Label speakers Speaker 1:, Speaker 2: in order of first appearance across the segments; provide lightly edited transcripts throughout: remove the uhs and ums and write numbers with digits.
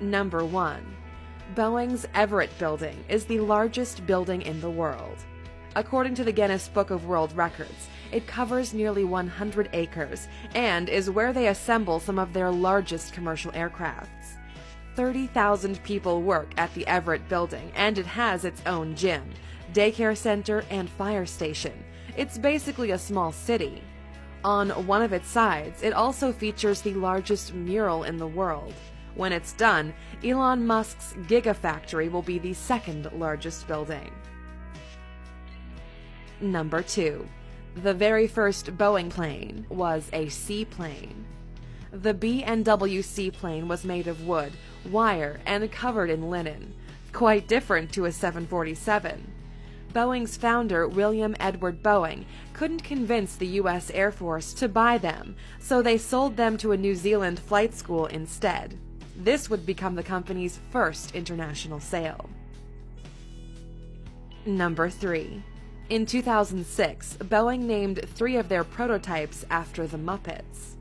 Speaker 1: Number 1. Boeing's Everett Building is the largest building in the world. According to the Guinness Book of World Records, it covers nearly 100 acres and is where they assemble some of their largest commercial aircrafts. 30,000 people work at the Everett Building, and it has its own gym, daycare center, and fire station. It's basically a small city. On one of its sides, it also features the largest mural in the world. When it's done, Elon Musk's Gigafactory will be the second largest building. Number 2. The very first Boeing plane was a seaplane. The B&W seaplane was made of wood, wire, and covered in linen, quite different to a 747. Boeing's founder, William Edward Boeing, couldn't convince the U.S. Air Force to buy them, so they sold them to a New Zealand flight school instead. This would become the company's first international sale. Number 3. In 2006, Boeing named 3 of their prototypes after the Muppets.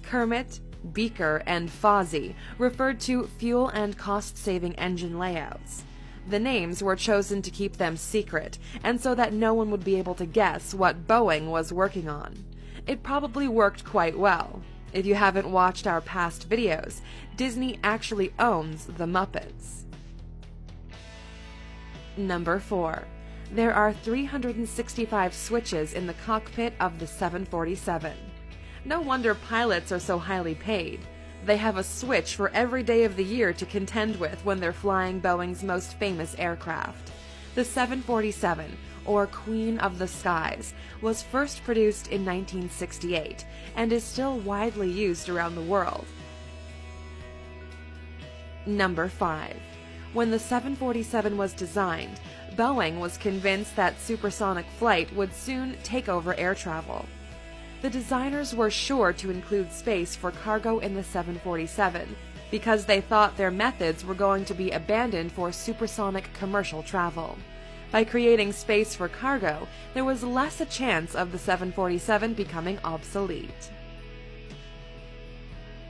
Speaker 1: Kermit, Beaker, and Fozzie referred to fuel and cost-saving engine layouts. The names were chosen to keep them secret, and so that no one would be able to guess what Boeing was working on. It probably worked quite well. If you haven't watched our past videos, Disney actually owns the Muppets. Number 4. There are 365 switches in the cockpit of the 747. No wonder pilots are so highly paid. They have a switch for every day of the year to contend with when they're flying Boeing's most famous aircraft. The 747, or Queen of the Skies, was first produced in 1968 and is still widely used around the world. Number 5. When the 747 was designed, Boeing was convinced that supersonic flight would soon take over air travel. The designers were sure to include space for cargo in the 747 because they thought their methods were going to be abandoned for supersonic commercial travel. By creating space for cargo, there was less a chance of the 747 becoming obsolete.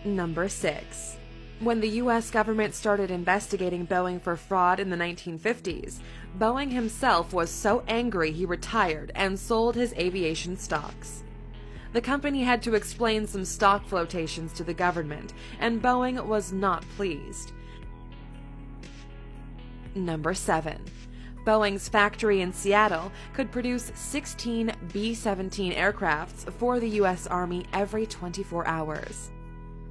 Speaker 1: Number 6. When the U.S. government started investigating Boeing for fraud in the 1950s, Boeing himself was so angry he retired and sold his aviation stocks. The company had to explain some stock flotations to the government, and Boeing was not pleased. Number 7. Boeing's factory in Seattle could produce 16 B-17 aircrafts for the U.S. Army every 24 hours.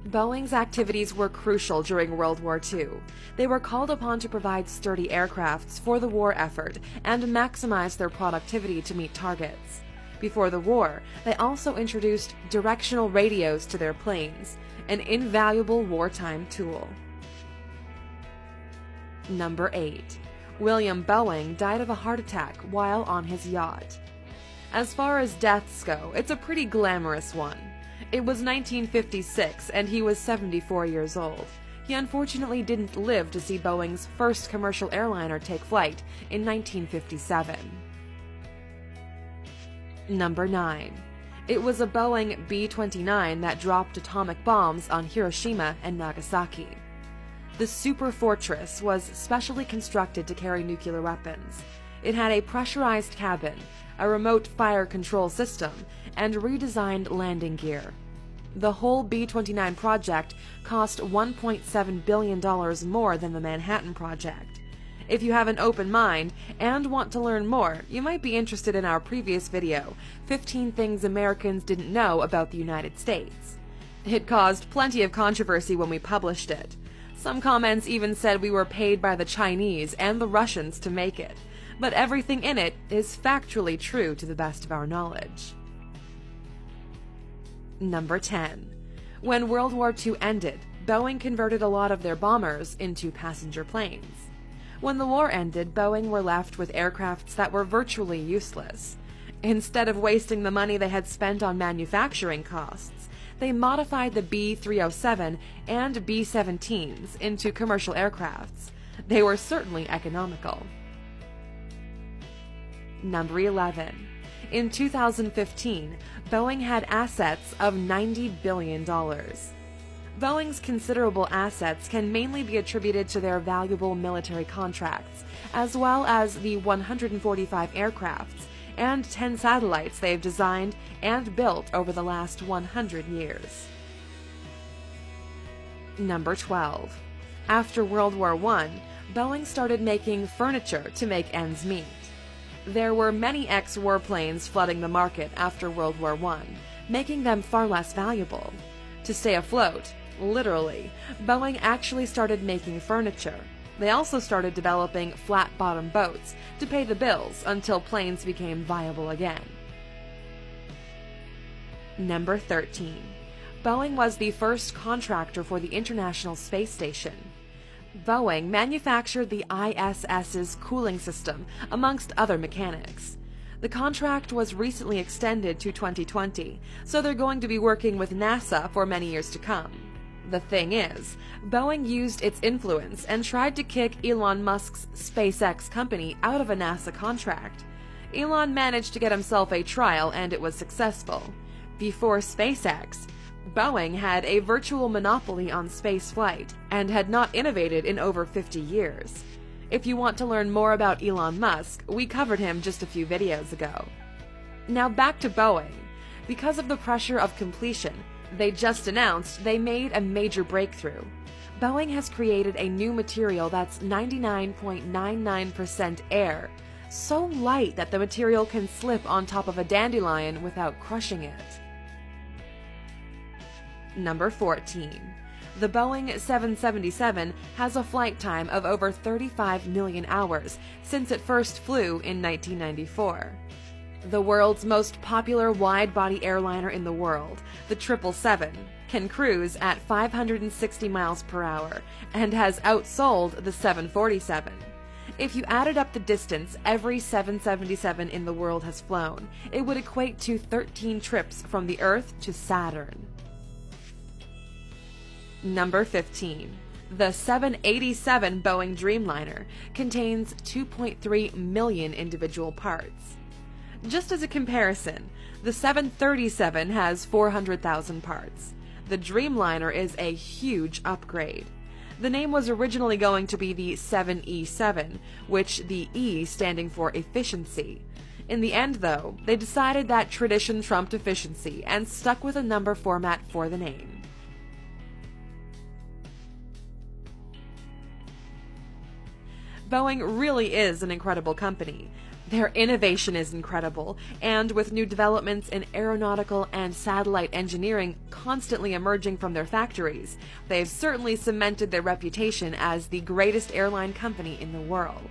Speaker 1: Boeing's activities were crucial during World War II. They were called upon to provide sturdy aircrafts for the war effort and maximize their productivity to meet targets. Before the war, they also introduced directional radios to their planes, an invaluable wartime tool. Number 8. William Boeing died of a heart attack while on his yacht. As far as deaths go, it's a pretty glamorous one. It was 1956 and he was 74 years old. He unfortunately didn't live to see Boeing's first commercial airliner take flight in 1957. Number 9. It was a Boeing B-29 that dropped atomic bombs on Hiroshima and Nagasaki. The Super Fortress was specially constructed to carry nuclear weapons. It had a pressurized cabin, a remote fire control system, and redesigned landing gear. The whole B-29 project cost $1.7 billion more than the Manhattan Project. If you have an open mind and want to learn more, you might be interested in our previous video, 15 Things Americans Didn't Know About the United States. It caused plenty of controversy when we published it. Some comments even said we were paid by the Chinese and the Russians to make it, but everything in it is factually true to the best of our knowledge. Number 10. When World War II ended, Boeing converted a lot of their bombers into passenger planes. When the war ended, Boeing were left with aircrafts that were virtually useless. Instead of wasting the money they had spent on manufacturing costs, they modified the B-307 and B-17s into commercial aircrafts. They were certainly economical. Number 11. In 2015, Boeing had assets of $90 billion. Boeing's considerable assets can mainly be attributed to their valuable military contracts, as well as the 145 aircrafts and 10 satellites they've designed and built over the last 100 years. Number 12. After World War I, Boeing started making furniture to make ends meet. There were many ex-warplanes flooding the market after World War I, making them far less valuable. To stay afloat, literally, Boeing actually started making furniture. They also started developing flat-bottom boats to pay the bills until planes became viable again. Number 13. Boeing was the first contractor for the International Space Station. Boeing manufactured the ISS's cooling system, amongst other mechanics. The contract was recently extended to 2020, so they're going to be working with NASA for many years to come. The thing is, Boeing used its influence and tried to kick Elon Musk's SpaceX company out of a NASA contract. Elon managed to get himself a trial and it was successful. Before SpaceX, Boeing had a virtual monopoly on space flight and had not innovated in over 50 years. If you want to learn more about Elon Musk, we covered him just a few videos ago. Now back to Boeing. Because of the pressure of completion, they just announced they made a major breakthrough. Boeing has created a new material that's 99.99% air, so light that the material can slip on top of a dandelion without crushing it. Number 14. The Boeing 777 has a flight time of over 35 million hours since it first flew in 1994. The world's most popular wide-body airliner in the world, the 777, can cruise at 560 miles per hour and has outsold the 747. If you added up the distance every 777 in the world has flown, it would equate to 13 trips from the Earth to Saturn. Number 15. The 787 Boeing Dreamliner contains 2.3 million individual parts. Just as a comparison, the 737 has 400,000 parts. The Dreamliner is a huge upgrade. The name was originally going to be the 7E7, which the E standing for efficiency. In the end, though, they decided that tradition trumped efficiency and stuck with a number format for the name. Boeing really is an incredible company. Their innovation is incredible, and with new developments in aeronautical and satellite engineering constantly emerging from their factories, they've certainly cemented their reputation as the greatest airline company in the world.